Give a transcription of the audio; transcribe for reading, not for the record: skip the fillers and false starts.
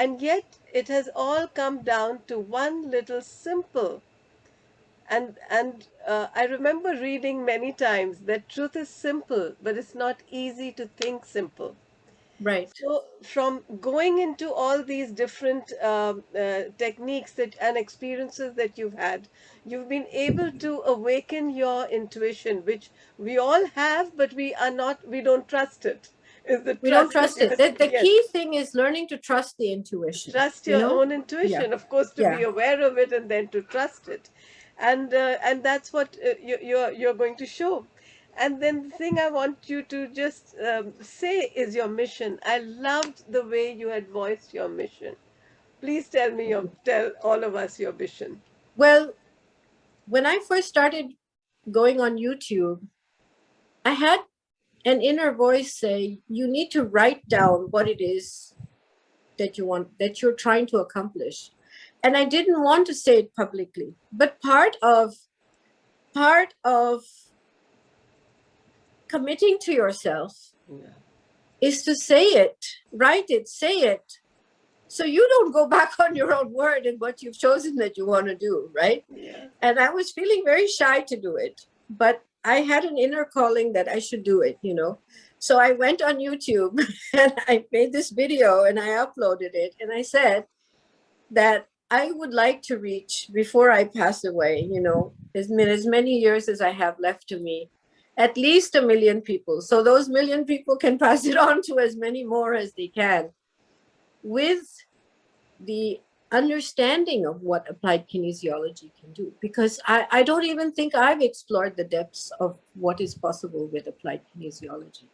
And yet it has all come down to one little simple. And I remember reading many times that truth is simple, but it's not easy to think simple. Right. So, from going into all these different techniques that and experiences that you've had, you've been able to awaken your intuition, which we all have, but we don't trust it. Is the We don't trust that trust it. you're, The yes, key thing is learning to trust the intuition, trust you your know? own Yeah. intuition, of course, to be Yeah. aware of it and then to trust it, and that's what you're going to show. And then the thing I want you to just say is your mission. I loved the way you had voiced your mission. Please tell all of us your mission. Well, when I first started going on YouTube, I had an inner voice say, you need to write down what it is that you want, that you're trying to accomplish. And I didn't want to say it publicly, but part of committing to yourself Yeah. is to say it, write it, say it. So you don't go back on your own word and what you've chosen that you want to do, right? Yeah. And I was feeling very shy to do it, but I had an inner calling that I should do it, you know. So I went on YouTube and I made this video and I uploaded it. And I said that I would like to reach, before I pass away, you know, as many years as I have left to me, at least 1 million people. So those 1 million people can pass it on to as many more as they can, with the understanding of what applied kinesiology can do. Because I don't even think I've explored the depths of what is possible with applied kinesiology.